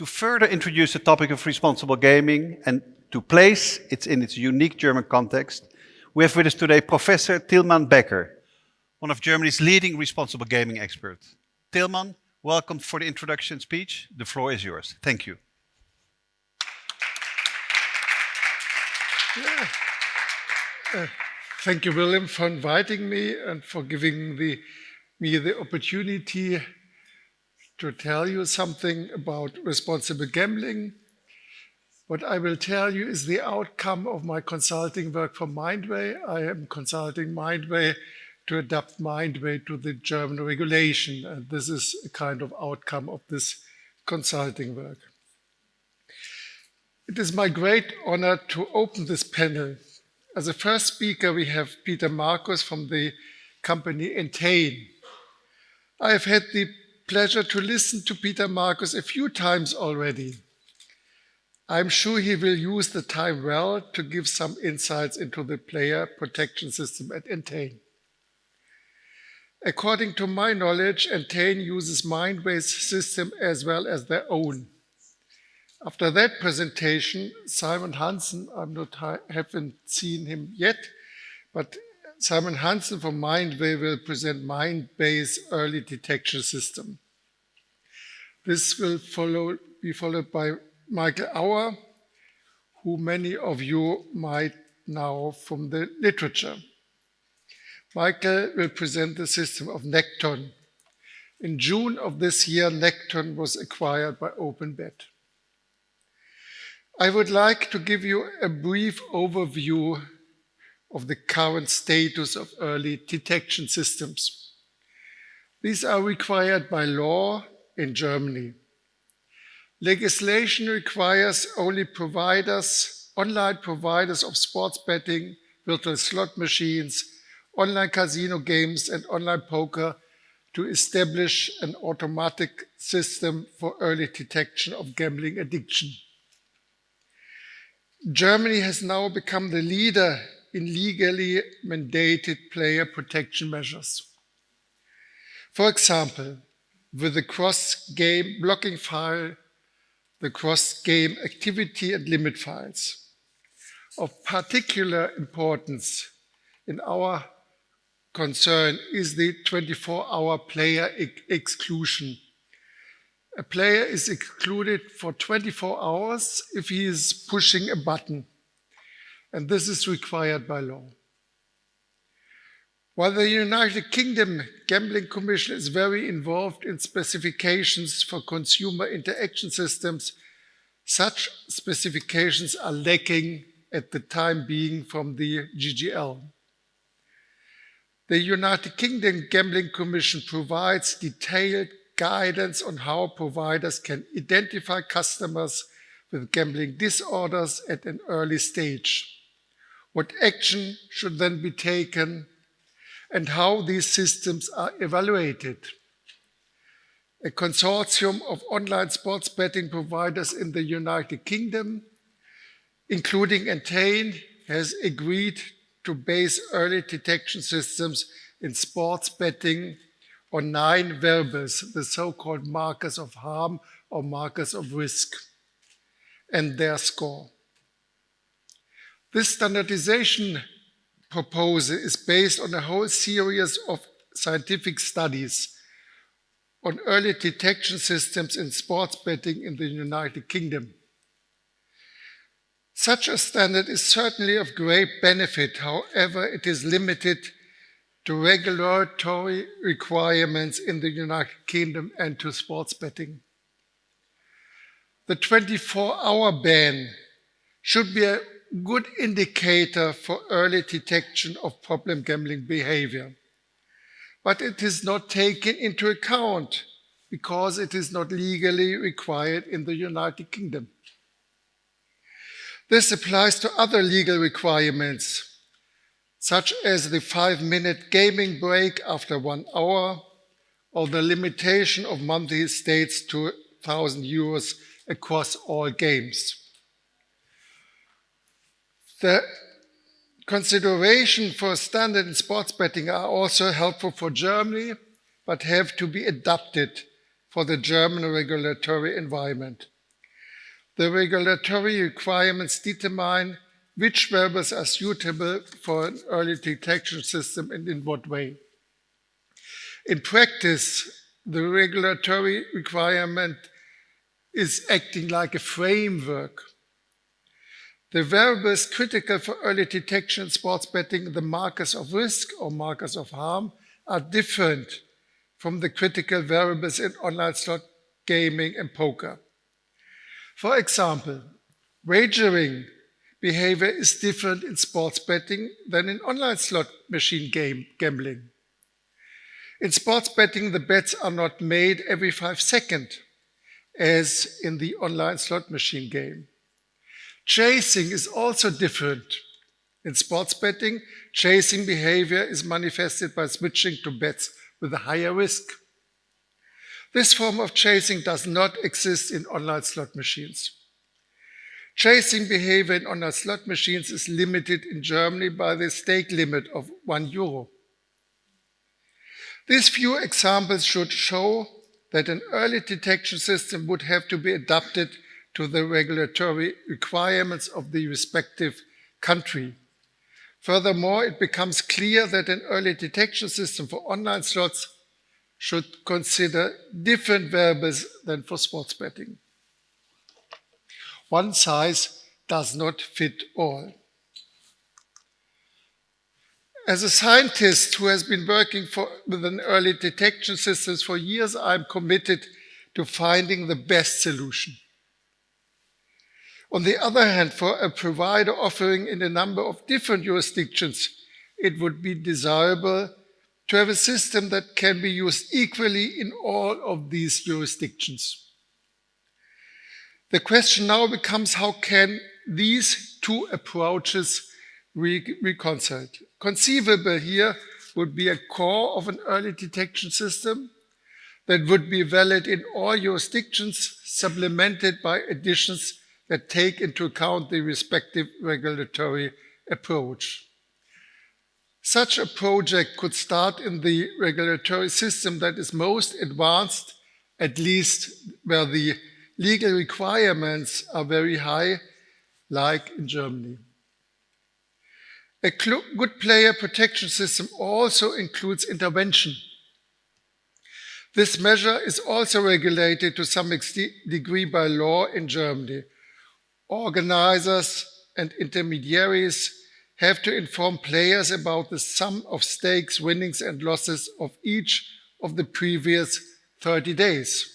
To further introduce the topic of responsible gaming and to place it in its unique German context, we have with us today Professor Tilman Becker, one of Germany's leading responsible gaming experts. Tilman, welcome for the introduction speech. The floor is yours. Thank you. Thank you, William, for inviting me and for giving me the opportunity to tell you something about responsible gambling. What I will tell you is the outcome of my consulting work for Mindway. I am consulting Mindway to adapt Mindway to the German regulation, and this is a kind of outcome of this consulting work. It is my great honor to open this panel. As a first speaker, we have Peter Markus from the company Entain. I have had the pleasure to listen to Peter Markus a few times already. I'm sure he will use the time well to give some insights into the player protection system at Entain. According to my knowledge, Entain uses Mindway's system as well as their own. After that presentation, Simon Hansen, haven't seen him yet, but Simon Hansen from Mindway will present Mindway's early detection system. This will be followed by Michael Auer, who many of you might know from the literature. Michael will present the system of Necton. In June of this year, Necton was acquired by OpenBet. I would like to give you a brief overview of the current status of early detection systems. These are required by law in Germany. Legislation requires only online providers of sports betting, virtual slot machines, online casino games, and online poker to establish an automatic system for early detection of gambling addiction. Germany has now become the leader in legally mandated player protection measures. For example, with the cross-game blocking file, the cross-game activity and limit files. Of particular importance in our concern is the 24-hour player exclusion. A player is excluded for 24 hours if he is pushing a button, and this is required by law. While the United Kingdom Gambling Commission is very involved in specifications for consumer interaction systems, such specifications are lacking at the time being from the GGL. The United Kingdom Gambling Commission provides detailed guidance on how providers can identify customers with gambling disorders at an early stage, what action should then be taken, and how these systems are evaluated. A consortium of online sports betting providers in the United Kingdom, including Entain, has agreed to base early detection systems in sports betting on 9 variables, the so-called markers of harm or markers of risk, and their score. This standardization proposal is based on a whole series of scientific studies on early detection systems in sports betting in the United Kingdom. Such a standard is certainly of great benefit, however, it is limited to regulatory requirements in the United Kingdom and to sports betting. The 24-hour ban should be a good indicator for early detection of problem gambling behavior. But it is not taken into account because it is not legally required in the United Kingdom. This applies to other legal requirements, such as the 5-minute gaming break after 1 hour, or the limitation of monthly stakes to €1,000 across all games. The consideration for a standard in sports betting are also helpful for Germany, but have to be adapted for the German regulatory environment. The regulatory requirements determine which variables are suitable for an early detection system and in what way. In practice, the regulatory requirement is acting like a framework. The variables critical for early detection in sports betting, the markers of risk or markers of harm, are different from the critical variables in online slot gaming and poker. For example, wagering behavior is different in sports betting than in online slot machine gambling. In sports betting, the bets are not made every 5 seconds, as in the online slot machine game. Chasing is also different. In sports betting, chasing behavior is manifested by switching to bets with a higher risk. This form of chasing does not exist in online slot machines. Chasing behavior in online slot machines is limited in Germany by the stake limit of €1. These few examples should show that an early detection system would have to be adapted to the regulatory requirements of the respective country. Furthermore, it becomes clear that an early detection system for online slots should consider different variables than for sports betting. One size does not fit all. As a scientist who has been working with an early detection systems for years, I'm committed to finding the best solution. On the other hand, for a provider offering in a number of different jurisdictions, it would be desirable to have a system that can be used equally in all of these jurisdictions. The question now becomes, how can these two approaches reconcile? Conceivable here would be a core of an early detection system that would be valid in all jurisdictions, supplemented by additions that take into account the respective regulatory approach. Such a project could start in the regulatory system that is most advanced, at least where the legal requirements are very high, like in Germany. A good player protection system also includes intervention. This measure is also regulated to some degree by law in Germany. Organizers and intermediaries have to inform players about the sum of stakes, winnings, and losses of each of the previous 30 days.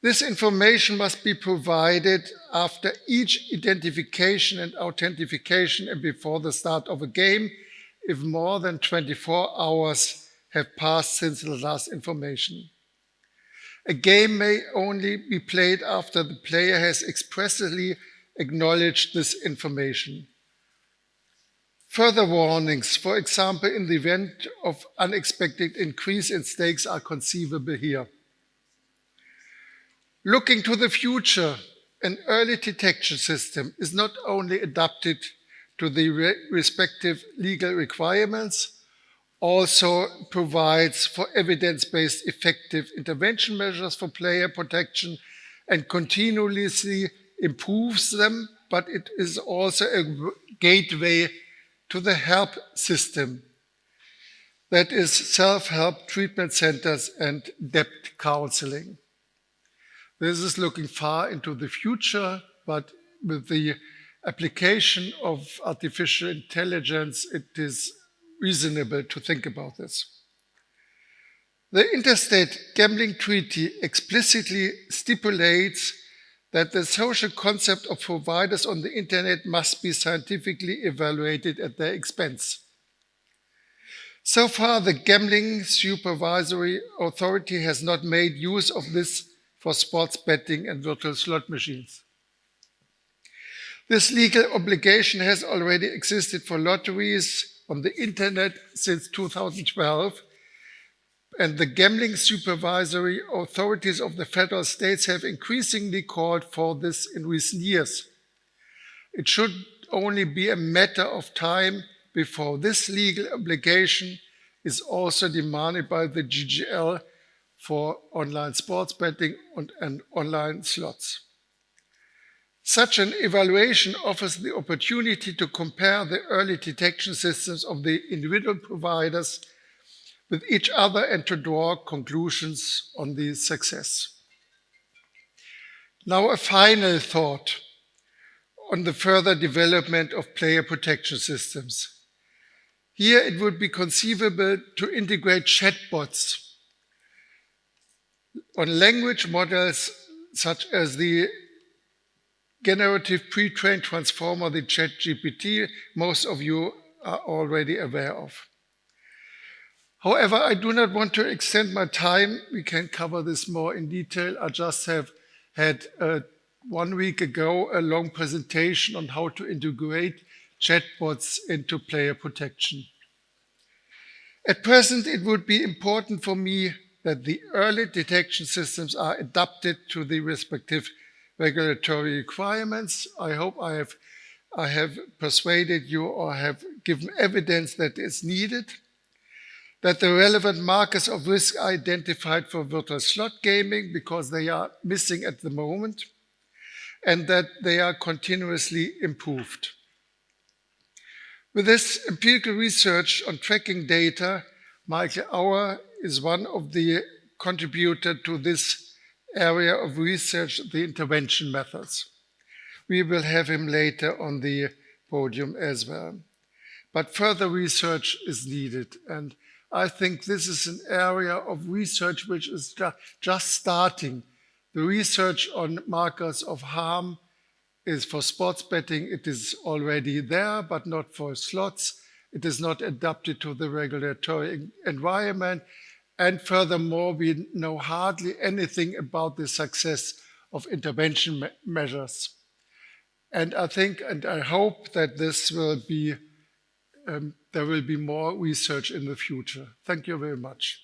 This information must be provided after each identification and authentication and before the start of a game if more than 24 hours have passed since the last information. A game may only be played after the player has expressly acknowledged this information. Further warnings, for example, in the event of unexpected increase in stakes, are conceivable here. Looking to the future, an early detection system is not only adapted to the respective legal requirements, also provides for evidence-based effective intervention measures for player protection and continuously improves them, but it is also a gateway to the help system, that is self-help treatment centers and debt counseling. This is looking far into the future, but with the application of artificial intelligence, it is reasonable to think about this. The Interstate Gambling Treaty explicitly stipulates that the social concept of providers on the internet must be scientifically evaluated at their expense. So far, the Gambling Supervisory Authority has not made use of this for sports betting and virtual slot machines. This legal obligation has already existed for lotteries on the internet since 2012, and the gambling supervisory authorities of the federal states have increasingly called for this in recent years. It should only be a matter of time before this legal obligation is also demanded by the GGL for online sports betting and online slots. Such an evaluation offers the opportunity to compare the early detection systems of the individual providers with each other and to draw conclusions on the success. Now, a final thought on the further development of player protection systems. Here, it would be conceivable to integrate chatbots on language models such as the generative pre-trained transformer, the ChatGPT, most of you are already aware of. However, I do not want to extend my time. We can cover this more in detail. I just have had 1 week ago a long presentation on how to integrate chatbots into player protection. At present, it would be important for me that the early detection systems are adapted to the respective regulatory requirements. I hope I have persuaded you or have given evidence that is needed, that the relevant markers of risk are identified for virtual slot gaming because they are missing at the moment, and that they are continuously improved. With this empirical research on tracking data, Michael Auer is one of the contributors to this area of research, the intervention methods. We will have him later on the podium as well. But further research is needed, and I think this is an area of research which is just starting. The research on markers of harm is for sports betting. It is already there, but not for slots. It is not adapted to the regulatory environment. And furthermore, we know hardly anything about the success of intervention measures. And I think and I hope that this will be there will be more research in the future. Thank you very much.